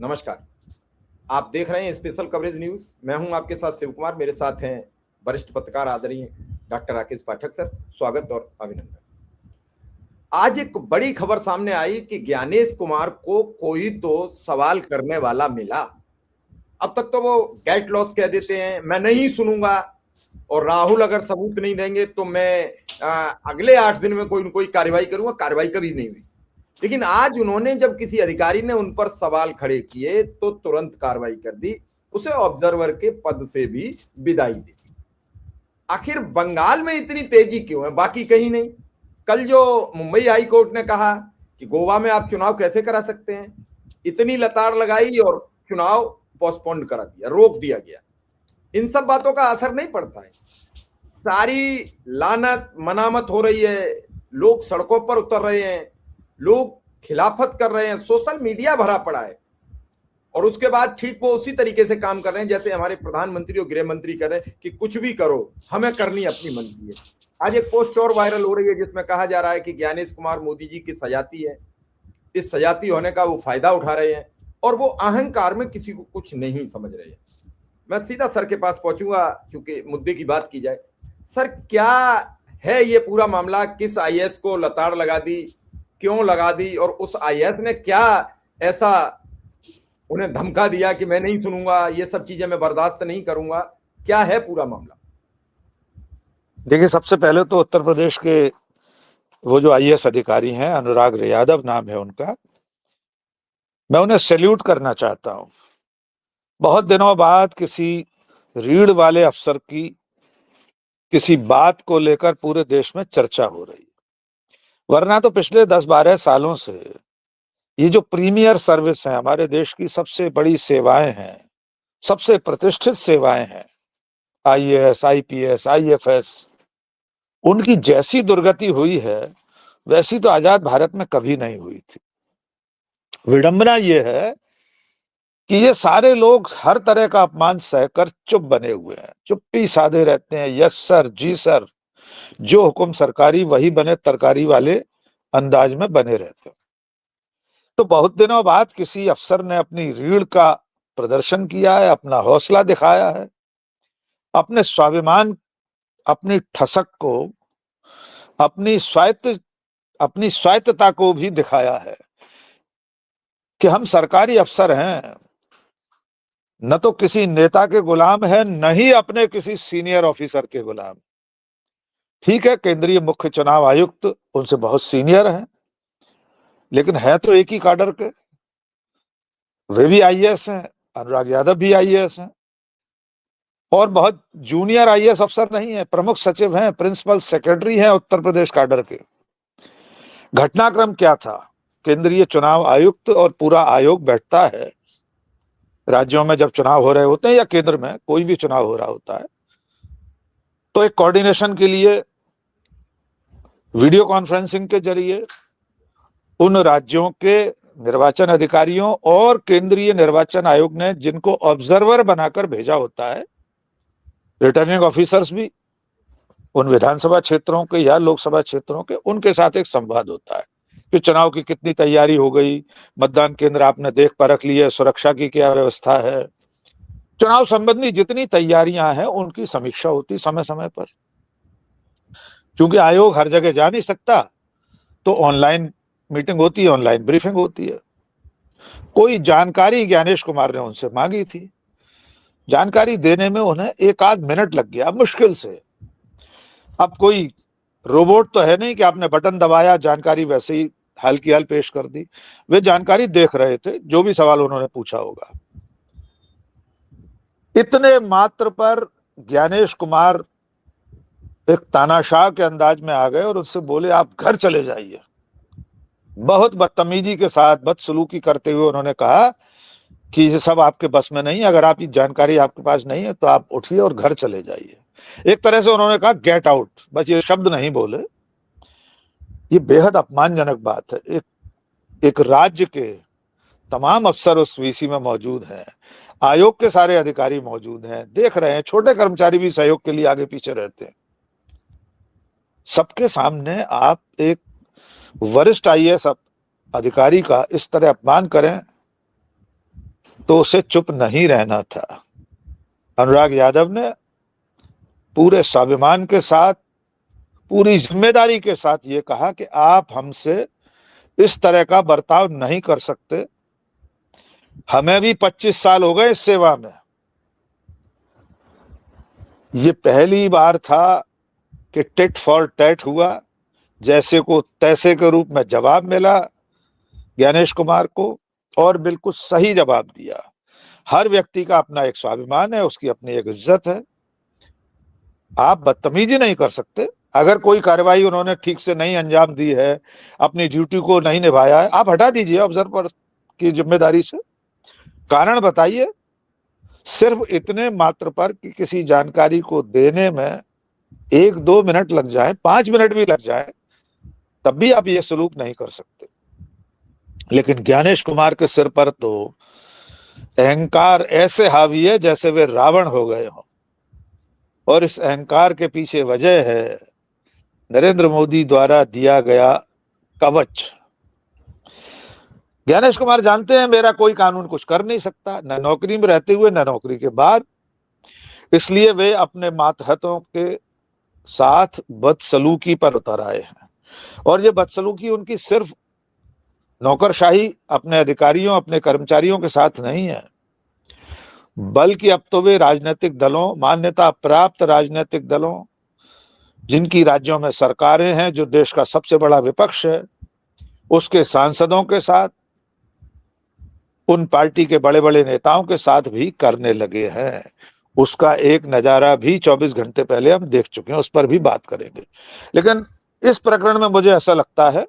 नमस्कार। आप देख रहे हैं स्पेशल कवरेज न्यूज। मैं हूं आपके साथ शिव कुमार। मेरे साथ हैं वरिष्ठ पत्रकार आदरणीय डॉक्टर राकेश पाठक सर। स्वागत और अभिनंदन। आज एक बड़ी खबर सामने आई कि ज्ञानेश कुमार को कोई तो सवाल करने वाला मिला। अब तक तो वो गेट लॉस कह देते हैं, मैं नहीं सुनूंगा, और राहुल अगर सबूत नहीं देंगे तो मैं अगले 8 दिन में कोई न कोई कार्रवाई करूंगा। कार्रवाई कभी नहीं हुई, लेकिन आज उन्होंने जब किसी अधिकारी ने उन पर सवाल खड़े किए तो तुरंत कार्रवाई कर दी, उसे ऑब्जर्वर के पद से भी विदाई दे दी। आखिर बंगाल में इतनी तेजी क्यों है, बाकी कहीं नहीं? कल जो मुंबई हाई कोर्ट ने कहा कि गोवा में आप चुनाव कैसे करा सकते हैं, इतनी लताड़ लगाई और चुनाव पोस्टपोन्ड करा दिया, रोक दिया गया। इन सब बातों का असर नहीं पड़ता है। सारी लानत मनामत हो रही है, लोग सड़कों पर उतर रहे हैं, लोग खिलाफत कर रहे हैं, सोशल मीडिया भरा पड़ा है, और उसके बाद ठीक वो उसी तरीके से काम कर रहे हैं जैसे हमारे प्रधानमंत्री और गृह मंत्री कर रहे हैं कि कुछ भी करो, हमें करनी अपनी मंत्री है। आज एक पोस्ट और वायरल हो रही है जिसमें कहा जा रहा है कि ज्ञानेश कुमार मोदी जी की सजाती है, इस सजाती होने का वो फायदा उठा रहे हैं और वो अहंकार में किसी को कुछ नहीं समझ रहे हैं। मैं सीधा सर के पास पहुंचूंगा क्योंकि मुद्दे की बात की जाए। सर, क्या है ये पूरा मामला? किस आईएएस को लताड़ लगा दी, क्यों लगा दी, और उस आईएएस ने क्या ऐसा उन्हें धमका दिया कि मैं नहीं सुनूंगा, ये सब चीजें मैं बर्दाश्त नहीं करूंगा? क्या है पूरा मामला? देखिए, सबसे पहले तो उत्तर प्रदेश के वो जो आईएएस अधिकारी हैं, अनुराग यादव नाम है उनका, मैं उन्हें सैल्यूट करना चाहता हूं। बहुत दिनों बाद किसी रीढ़ वाले अफसर की किसी बात को लेकर पूरे देश में चर्चा हो रही है, वरना तो पिछले 10-12 सालों से ये जो प्रीमियर सर्विस है, हमारे देश की सबसे बड़ी सेवाएं हैं, सबसे प्रतिष्ठित सेवाएं हैं, आईएएस, आईपीएस, आईएफएस, उनकी जैसी दुर्गति हुई है वैसी तो आजाद भारत में कभी नहीं हुई थी। विडंबना यह है कि ये सारे लोग हर तरह का अपमान सहकर चुप बने हुए हैं, चुप्पी साधे रहते हैं। यस सर, जी सर, जो हुक्म सरकारी वही बने तरकारी वाले अंदाज में बने रहते हैं। तो बहुत दिनों बाद किसी अफसर ने अपनी रीढ़ का प्रदर्शन किया है, अपना हौसला दिखाया है, अपने स्वाभिमान, अपनी ठसक को, अपनी स्वायत्तता को भी दिखाया है कि हम सरकारी अफसर हैं, न तो किसी नेता के गुलाम है, न ही अपने किसी सीनियर ऑफिसर के गुलाम। ठीक है, केंद्रीय मुख्य चुनाव आयुक्त उनसे बहुत सीनियर हैं, लेकिन है तो एक ही काडर के, वे भी आईएएस हैं, अनुराग यादव भी आईएएस हैं, और बहुत जूनियर आईएएस अफसर नहीं है, प्रमुख सचिव हैं, प्रिंसिपल सेक्रेटरी हैं उत्तर प्रदेश काडर के। घटनाक्रम क्या था? केंद्रीय चुनाव आयुक्त और पूरा आयोग बैठता है राज्यों में जब चुनाव हो रहे होते हैं, या केंद्र में कोई भी चुनाव हो रहा होता है, तो एक कोऑर्डिनेशन के लिए वीडियो कॉन्फ्रेंसिंग के जरिए उन राज्यों के निर्वाचन अधिकारियों और केंद्रीय निर्वाचन आयोग ने जिनको ऑब्जर्वर बनाकर भेजा होता है, रिटर्निंग ऑफिसर्स भी, उन विधानसभा क्षेत्रों के या लोकसभा क्षेत्रों के, उनके साथ एक संवाद होता है कि चुनाव की कितनी तैयारी हो गई, मतदान केंद्र आपने देख परख लिए, सुरक्षा की क्या व्यवस्था है, चुनाव संबंधी जितनी तैयारियां हैं उनकी समीक्षा होती समय समय पर। क्योंकि आयोग हर जगह जा नहीं सकता, तो ऑनलाइन मीटिंग होती है, ऑनलाइन ब्रीफिंग होती है। कोई जानकारी ज्ञानेश कुमार ने उनसे मांगी थी, जानकारी देने में उन्हें 1-8 मिनट लग गया, मुश्किल से। अब कोई रोबोट तो है नहीं कि आपने बटन दबाया, जानकारी वैसे ही हाल की हाल पेश कर दी। वे जानकारी देख रहे थे, जो भी सवाल उन्होंने पूछा होगा। इतने मात्र पर ज्ञानेश कुमार एक तानाशाह के अंदाज में आ गए और उससे बोले, आप घर चले जाइए। बहुत बदतमीजी के साथ, बदसलूकी करते हुए उन्होंने कहा कि ये सब आपके बस में नहीं, अगर आप ये जानकारी आपके पास नहीं है तो आप उठिए और घर चले जाइए। एक तरह से उन्होंने कहा गेट आउट, बस ये शब्द नहीं बोले। ये बेहद अपमानजनक बात है। एक राज्य के तमाम अफसर उस वीसी में मौजूद हैं, आयोग के सारे अधिकारी मौजूद हैं, देख रहे हैं, छोटे कर्मचारी भी सहयोग के लिए आगे पीछे रहते हैं। सबके सामने आप एक वरिष्ठ आईएएस अधिकारी का इस तरह अपमान करें, तो उसे चुप नहीं रहना था। अनुराग यादव ने पूरे स्वाभिमान के साथ, पूरी जिम्मेदारी के साथ ये कहा कि आप हमसे इस तरह का बर्ताव नहीं कर सकते। हमें भी 25 साल हो गए इस सेवा में। ये पहली बार था कि टिट फॉर टैट हुआ, जैसे को तैसे के रूप में जवाब मिला ज्ञानेश कुमार को, और बिल्कुल सही जवाब दिया। हर व्यक्ति का अपना एक स्वाभिमान है, उसकी अपनी एक इज्जत है। आप बदतमीजी नहीं कर सकते। अगर कोई कार्रवाई उन्होंने ठीक से नहीं अंजाम दी है, अपनी ड्यूटी को नहीं निभाया है, आप हटा दीजिए ऑब्जर्वर की जिम्मेदारी से। कारण बताइए। सिर्फ इतने मात्र पर कि किसी जानकारी को देने में 1-2 मिनट लग जाए, 5 मिनट भी लग जाए, तब भी आप ये सलूक नहीं कर सकते। लेकिन ज्ञानेश कुमार के सिर पर तो अहंकार ऐसे हावी है जैसे वे रावण हो गए हों। और इस अहंकार के पीछे वजह है नरेंद्र मोदी द्वारा दिया गया कवच। ज्ञानेश कुमार जानते हैं मेरा कोई कानून कुछ कर नहीं सकता, न नौकरी में रहते हुए न नौकरी के बाद। इसलिए वे अपने मातहतों के साथ बदसलूकी पर उतर आए हैं। और ये बदसलूकी उनकी सिर्फ नौकरशाही अपने अधिकारियों, अपने कर्मचारियों के साथ नहीं है, बल्कि अब तो वे राजनीतिक दलों, मान्यता प्राप्त राजनीतिक दलों, जिनकी राज्यों में सरकारें हैं, जो देश का सबसे बड़ा विपक्ष है, उसके सांसदों के साथ, उन पार्टी के बड़े बड़े नेताओं के साथ भी करने लगे हैं। उसका एक नजारा भी 24 घंटे पहले हम देख चुके हैं, उस पर भी बात करेंगे। लेकिन इस प्रकरण में मुझे ऐसा लगता है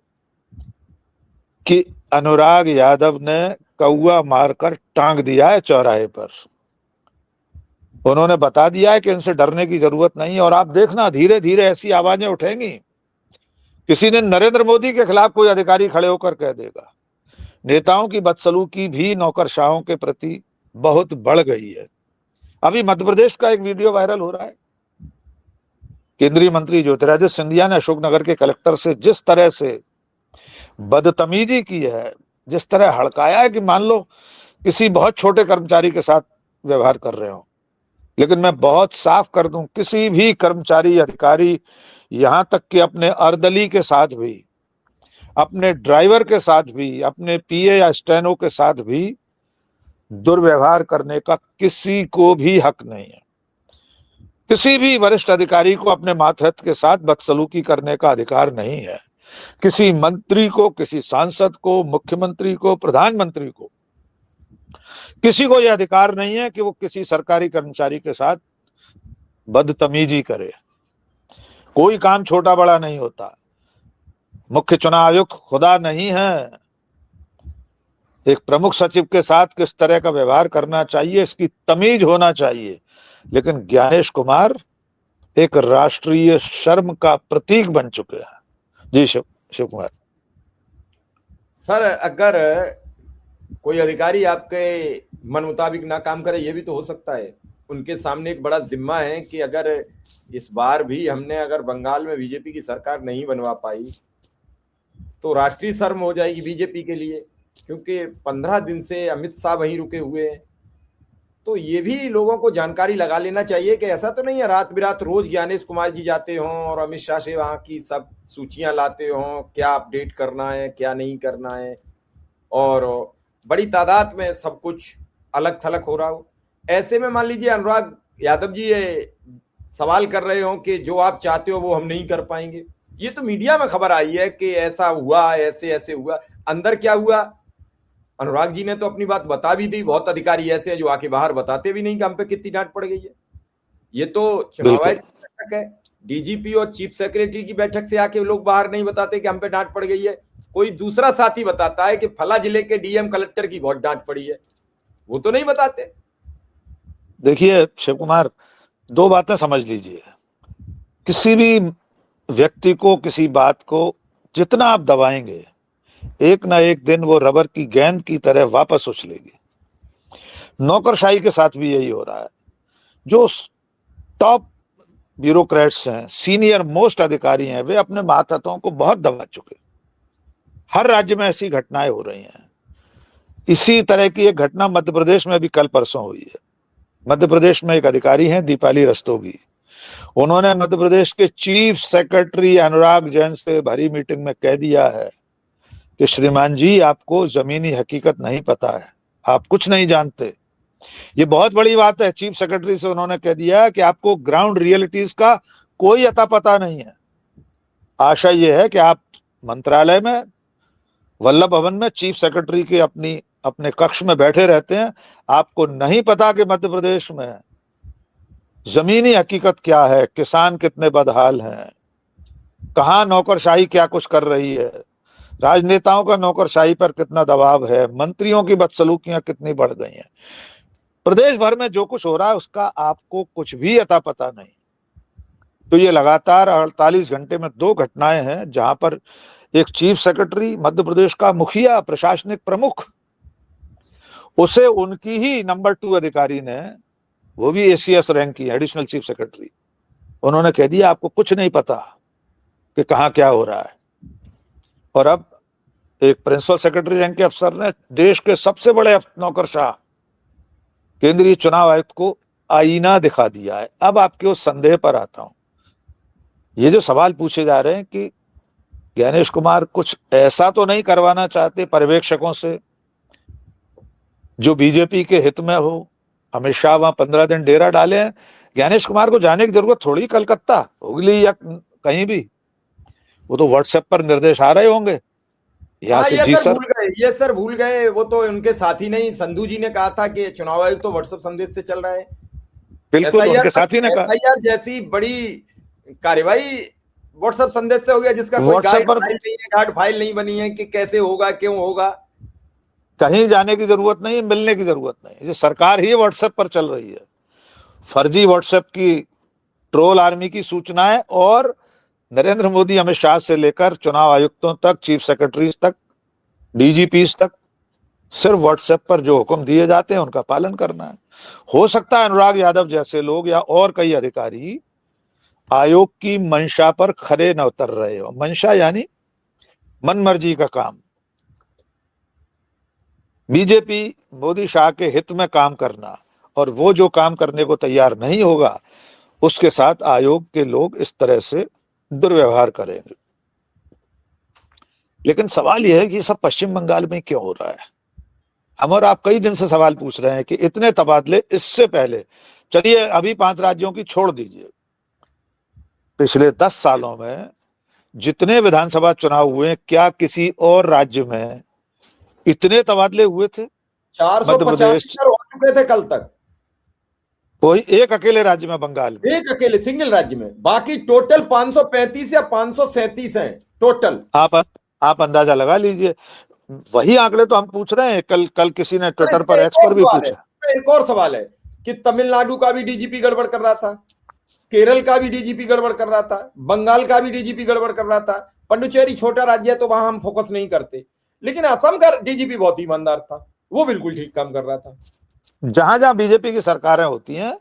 कि अनुराग यादव ने कौवा मारकर टांग दिया है चौराहे पर। उन्होंने बता दिया है कि इनसे डरने की जरूरत नहीं है। और आप देखना, धीरे धीरे ऐसी आवाजें उठेंगी, किसी दिन नरेंद्र मोदी के खिलाफ कोई अधिकारी खड़े होकर कह देगा। नेताओं की बदसलूकी भी नौकरशाहों के प्रति बहुत बढ़ गई है। अभी मध्य प्रदेश का एक वीडियो वायरल हो रहा है। केंद्रीय मंत्री ज्योतिरादित्य सिंधिया ने अशोकनगर के कलेक्टर से जिस तरह से बदतमीजी की है, जिस तरह हड़काया है कि मान लो किसी बहुत छोटे कर्मचारी के साथ व्यवहार कर रहे हो। लेकिन मैं बहुत साफ कर दूं, किसी भी कर्मचारी, अधिकारी, यहां तक कि अपने अर्दली के साथ भी, अपने ड्राइवर के साथ भी, अपने पीए या स्टेनो के साथ भी दुर्व्यवहार करने का किसी को भी हक नहीं है। किसी भी वरिष्ठ अधिकारी को अपने मातहत के साथ बदसलूकी करने का अधिकार नहीं है। किसी मंत्री को, किसी सांसद को, मुख्यमंत्री को, प्रधानमंत्री को, किसी को यह अधिकार नहीं है कि वो किसी सरकारी कर्मचारी के साथ बदतमीजी करे। कोई काम छोटा बड़ा नहीं होता। मुख्य चुनाव आयुक्त खुदा नहीं है। एक प्रमुख सचिव के साथ किस तरह का व्यवहार करना चाहिए, इसकी तमीज होना चाहिए। लेकिन ज्ञानेश कुमार एक राष्ट्रीय शर्म का प्रतीक बन चुके हैं। जी शिव कुमार सर, अगर कोई अधिकारी आपके मन मुताबिक ना काम करे, ये भी तो हो सकता है। उनके सामने एक बड़ा जिम्मा है कि अगर इस बार भी हमने अगर बंगाल में बीजेपी की सरकार नहीं बनवा पाई तो राष्ट्रीय शर्म हो जाएगी बीजेपी के लिए, क्योंकि 15 दिन से अमित शाह वहीं रुके हुए हैं। तो ये भी लोगों को जानकारी लगा लेना चाहिए कि ऐसा तो नहीं है रात बिरात रोज ज्ञानेश कुमार जी जाते हों और अमित शाह से वहाँ की सब सूचियां लाते हों, क्या अपडेट करना है, क्या नहीं करना है, और बड़ी तादाद में सब कुछ अलग थलग हो रहा हो। ऐसे में मान लीजिए अनुराग यादव जी ये सवाल कर रहे हो कि जो आप चाहते हो वो हम नहीं कर पाएंगे। ये तो मीडिया में खबर आई है कि ऐसा हुआ, ऐसे ऐसे हुआ। अंदर क्या हुआ, अनुराग जी ने तो अपनी बात बता भी दी। बहुत अधिकारी ऐसे हैं जो आके बाहर बताते भी नहीं कि हम पे कितनी डांट पड़ गई है। ये तो चुनाव आयोग की बैठक है, डीजीपी और चीफ सेक्रेटरी की बैठक से आके लोग बाहर नहीं बताते कि हम पे डांट पड़ गई है। कोई दूसरा साथी बताता है कि फला जिले के डीएम कलेक्टर की बहुत डांट पड़ी है, वो तो नहीं बताते। देखिए शिव कुमार, दो बातें समझ लीजिए। किसी भी व्यक्ति को, किसी बात को जितना आप दबाएंगे, एक ना एक दिन वो रबर की गेंद की तरह वापस उछलेगी। नौकरशाही के साथ भी यही हो रहा है। जो टॉप ब्यूरोक्रेट्स हैं, सीनियर मोस्ट अधिकारी हैं, वे अपने मातहतों को बहुत दबा चुके। हर राज्य में ऐसी घटनाएं हो रही हैं। इसी तरह की एक घटना मध्य प्रदेश में भी कल परसों हुई है। मध्य प्रदेश में एक अधिकारी हैं दीपाली रस्तोगी, उन्होंने मध्य प्रदेश के चीफ सेक्रेटरी अनुराग जैन से भरी मीटिंग में कह दिया है कि श्रीमान जी, आपको जमीनी हकीकत नहीं पता है, आप कुछ नहीं जानते। ये बहुत बड़ी बात है। चीफ सेक्रेटरी से उन्होंने कह दिया कि आपको ग्राउंड रियलिटीज का कोई अता पता नहीं है। आशा ये है कि आप मंत्रालय में, वल्लभ भवन में चीफ सेक्रेटरी के अपने कक्ष में बैठे रहते हैं, आपको नहीं पता कि मध्य प्रदेश में जमीनी हकीकत क्या है, किसान कितने बदहाल हैं, कहां नौकरशाही क्या कुछ कर रही है, राजनेताओं का नौकरशाही पर कितना दबाव है, मंत्रियों की बदसलूकियां कितनी बढ़ गई हैं। प्रदेश भर में जो कुछ हो रहा है उसका आपको कुछ भी अता पता नहीं। तो ये लगातार 48 घंटे में 2 घटनाएं हैं जहां पर एक चीफ सेक्रेटरी, मध्य प्रदेश का मुखिया, प्रशासनिक प्रमुख, उसे उनकी ही नंबर 2 अधिकारी ने, वो भी एसीएस रैंक की एडिशनल चीफ सेक्रेटरी, उन्होंने कह दिया आपको कुछ नहीं पता कि कहां क्या हो रहा है। और अब एक प्रिंसिपल सेक्रेटरी रैंक के अफसर ने देश के सबसे बड़े नौकरशाह केंद्रीय चुनाव आयुक्त को आईना दिखा दिया है। अब आपके उस संदेह पर आता हूं। ये जो सवाल पूछे जा रहे हैं कि ज्ञानेश कुमार कुछ ऐसा तो नहीं करवाना चाहते पर्यवेक्षकों से जो बीजेपी के हित में हो। अमित शाह वहां 15 दिन डेरा डाले हैं, ज्ञानेश कुमार को जाने की जरूरत थोड़ी कलकत्ता, हुगली या कहीं भी, वो तो व्हाट्सएप पर निर्देश आ रहे होंगे यहाँ हाँ, से। ये जी सर सर, भूल गए, ये सर भूल गए। वो तो उनके साथी नहीं, संधू जी ने कहा था कि चुनाव आयोग तो व्हाट्सएप संदेश से चल रहा है। बिल्कुल उनके साथी ने कहा एफआईआर जैसी बड़ी कार्यवाही व्हाट्सएप संदेश से हो गया, जिसका कोई व्हाट्सएप पर गाइड फाइल नहीं बनी है कि कैसे होगा, क्यों होगा। कहीं जाने की जरूरत नहीं, मिलने की जरूरत नहीं। ये सरकार ही व्हाट्सएप पर चल रही है। फर्जी व्हाट्सएप की, ट्रोल आर्मी की सूचनाएं, और नरेंद्र मोदी, अमित शाह से लेकर चुनाव आयुक्तों तक, चीफ सेक्रेटरीज तक, डीजीपीज तक, सिर्फ व्हाट्सएप पर जो हुक्म दिए जाते हैं उनका पालन करना है। हो सकता है अनुराग यादव जैसे लोग या और कई अधिकारी आयोग की मंशा पर खरे न उतर रहे हो। मंशा यानी मनमर्जी का काम, बीजेपी मोदी शाह के हित में काम करना, और वो जो काम करने को तैयार नहीं होगा उसके साथ आयोग के लोग इस तरह से दुर्व्यवहार करेंगे। लेकिन सवाल यह है कि सब पश्चिम बंगाल में क्यों हो रहा है। हम और आप कई दिन से सवाल पूछ रहे हैं कि इतने तबादले इससे पहले, चलिए अभी 5 राज्यों की छोड़ दीजिए, पिछले 10 सालों में जितने विधानसभा चुनाव हुए, क्या किसी और राज्य में इतने तबादले हुए थे? मध्य 485 प्रदेश, सर हो चुके थे कल तक, कोई एक अकेले राज्य में, बंगाल में, एक अकेले सिंगल राज्य में। बाकी टोटल 535 या 537 हैं टोटल। आप अंदाजा लगा लीजिए। वही आंकड़े तो हम पूछ रहे हैं। कल किसी ने ट्विटर इसमें पर, एक एक्स और पर भी सवाल है, पूछा। इसमें एक और सवाल है कि तमिलनाडु का भी डीजीपी गड़बड़ कर रहा था, केरल का भी डीजीपी गड़बड़ कर रहा था, बंगाल का भी डीजीपी गड़बड़ कर रहा था। पुडुचेरी छोटा राज्य है तो वहां हम फोकस नहीं करते, लेकिन असम का डीजीपी बहुत ईमानदार था, वो बिल्कुल ठीक काम कर रहा था। जहां जहां बीजेपी की सरकारें होती हैं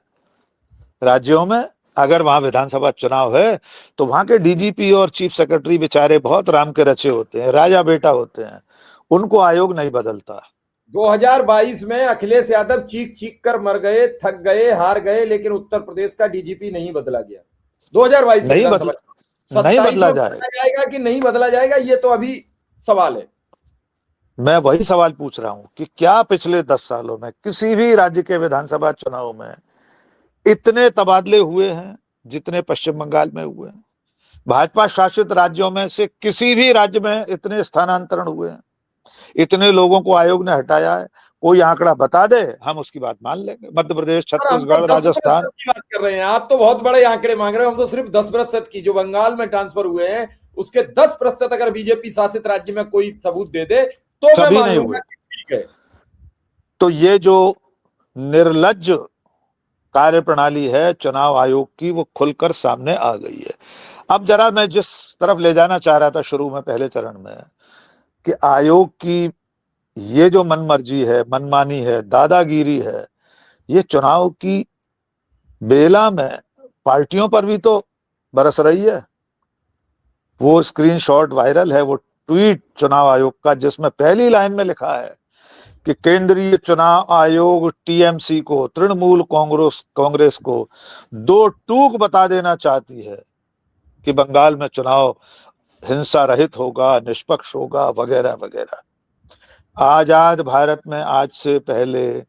राज्यों में, अगर वहां विधानसभा चुनाव है तो वहां के डीजीपी और चीफ सेक्रेटरी बेचारे बहुत राम के रचे होते हैं, राजा बेटा होते हैं, उनको आयोग नहीं बदलता। 2022 में अखिलेश यादव चीख चीख कर मर गए, थक गए, हार गए, लेकिन उत्तर प्रदेश का डीजीपी नहीं बदला गया। 2022 नहीं बदला जाएगा कि नहीं बदला जाएगा, ये तो अभी सवाल है। मैं वही सवाल पूछ रहा हूं कि क्या पिछले 10 सालों में किसी भी राज्य के विधानसभा चुनाव में इतने तबादले हुए हैं जितने पश्चिम बंगाल में हुए हैं? भाजपा शासित राज्यों में से किसी भी राज्य में इतने स्थानांतरण हुए हैं, इतने लोगों को आयोग ने हटाया है? कोई आंकड़ा बता दे, हम उसकी बात मान लेंगे। मध्य प्रदेश, छत्तीसगढ़, राजस्थान की बात कर रहे हैं आप, तो बहुत बड़े आंकड़े मांग रहे हैं। हम तो सिर्फ 10% की, जो बंगाल में ट्रांसफर हुए हैं उसके 10% अगर बीजेपी शासित राज्य में कोई सबूत दे दे तो मैं मान लूंगा कि ठीक है। तो ये जो निर्लज्ज कार्य प्रणाली है चुनाव आयोग की, वो खुलकर सामने आ गई है। अब जरा मैं जिस तरफ ले जाना चाह रहा था शुरू में, पहले चरण में, कि आयोग की ये जो मनमर्जी है, मनमानी है, दादागिरी है, ये चुनाव की बेला में पार्टियों पर भी तो बरस रही है। वो स्क्रीनशॉट वायरल है, वो ट्वीट चुनाव आयोग का, जिसमें पहली लाइन में लिखा है कि केंद्रीय चुनाव आयोग टीएमसी को, तृणमूल कांग्रेस को दो टूक बता देना चाहती है कि बंगाल में चुनाव हिंसा रहित होगा, निष्पक्ष होगा, वगैरह वगैरह। आजाद भारत में आज से पहले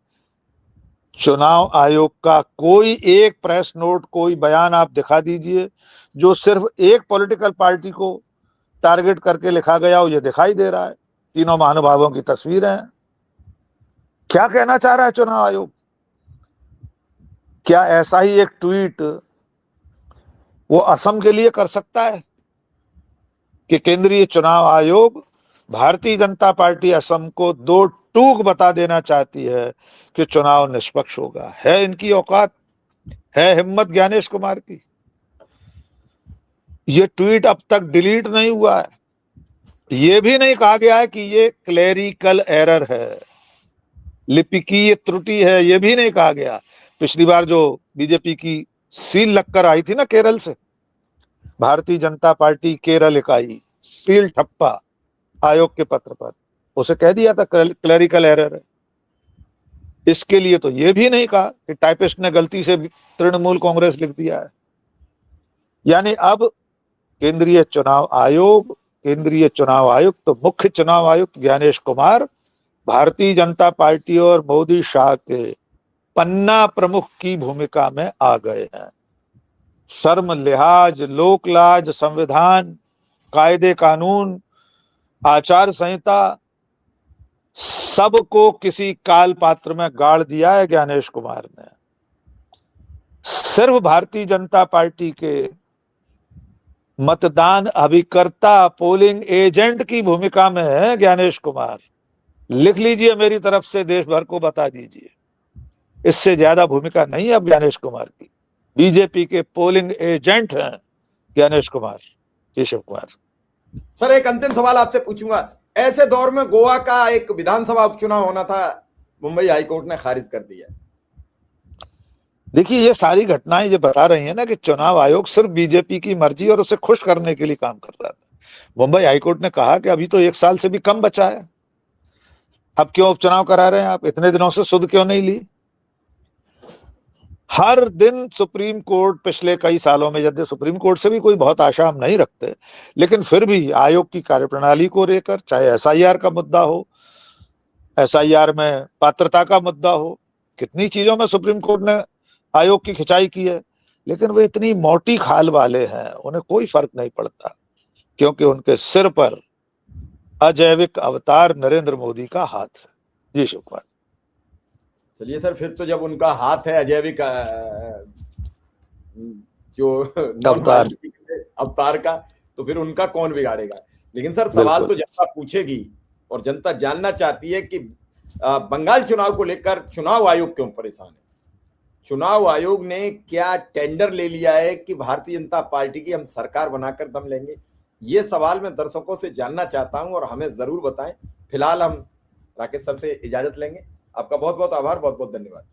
चुनाव आयोग का कोई एक प्रेस नोट, कोई बयान आप दिखा दीजिए जो सिर्फ एक पॉलिटिकल पार्टी को टारगेट करके लिखा गया हो। ये दिखाई दे रहा है, तीनों महानुभावों की तस्वीरें हैं। क्या कहना चाह रहा है चुनाव आयोग? क्या ऐसा ही एक ट्वीट वो असम के लिए कर सकता है कि केंद्रीय चुनाव आयोग भारतीय जनता पार्टी असम को दो टूक बता देना चाहती है कि चुनाव निष्पक्ष होगा? है इनकी औकात, है हिम्मत ज्ञानेश कुमार की? ये ट्वीट अब तक डिलीट नहीं हुआ है। ये भी नहीं कहा गया है कि ये क्लेरिकल एरर है, लिपिकीय त्रुटि है, ये भी नहीं कहा गया। पिछली बार जो बीजेपी की सील लगकर आई थी ना केरल से, भारतीय जनता पार्टी केरल इकाई, सील ठप्पा आयोग के पत्र पर, उसे कह दिया था क्लेरिकल एरर है। इसके लिए तो ये भी नहीं कहा कि टाइपिस्ट ने गलती से तृणमूल कांग्रेस लिख दिया है। यानी अब केंद्रीय चुनाव आयुक्त तो मुख्य चुनाव आयुक्त ज्ञानेश कुमार भारतीय जनता पार्टी और मोदी शाह के पन्ना प्रमुख की भूमिका में आ गए हैं। शर्म लिहाज, लोक लाज, संविधान, कायदे कानून, आचार संहिता, सबको किसी काल पात्र में गाड़ दिया है ज्ञानेश कुमार ने। सिर्फ भारतीय जनता पार्टी के मतदान अभिकर्ता, पोलिंग एजेंट की भूमिका में है ज्ञानेश कुमार। लिख लीजिए, मेरी तरफ से देश भर को बता दीजिए, इससे ज्यादा भूमिका नहीं है अब ज्ञानेश कुमार की। बीजेपी के पोलिंग एजेंट हैं ज्ञानेश कुमार, केशव कुमार। सर, एक अंतिम सवाल आपसे पूछूंगा। ऐसे दौर में गोवा का एक विधानसभा उपचुनाव होना था, मुंबई हाईकोर्ट ने खारिज कर दिया। देखिए, ये सारी घटनाएं जो बता रही है ना कि चुनाव आयोग सिर्फ बीजेपी की मर्जी और उसे खुश करने के लिए काम कर रहा था। मुंबई हाईकोर्ट ने कहा कि अभी तो 1 साल से भी कम बचा है, अब क्यों उपचुनाव करा रहे हैं आप? इतने दिनों से सुध क्यों नहीं ली? हर दिन सुप्रीम कोर्ट पिछले कई सालों में, यद्यपि सुप्रीम कोर्ट से भी कोई बहुत आशा हम नहीं रखते, लेकिन फिर भी आयोग की कार्यप्रणाली को लेकर, चाहे एसआईआर का मुद्दा हो, एसआईआर में पात्रता का मुद्दा हो, कितनी चीजों में सुप्रीम कोर्ट ने आयोग की खिंचाई की है, लेकिन वे इतनी मोटी खाल वाले हैं, उन्हें कोई फर्क नहीं पड़ता, क्योंकि उनके सिर पर अजैविक अवतार नरेंद्र मोदी का हाथ है। जी शिव कुमार। चलिए सर, फिर तो जब उनका हाथ है अजैविक जो अवतार का, तो फिर उनका कौन बिगाड़ेगा? लेकिन सर, सवाल तो जनता पूछेगी और जनता जानना चाहती है कि बंगाल चुनाव को लेकर चुनाव आयोग क्यों परेशान है? चुनाव आयोग ने क्या टेंडर ले लिया है कि भारतीय जनता पार्टी की हम सरकार बनाकर दम लेंगे? ये सवाल मैं दर्शकों से जानना चाहता हूं और हमें जरूर बताएं। फिलहाल हम राकेश सर से इजाजत लेंगे। आपका बहुत बहुत आभार, बहुत बहुत धन्यवाद।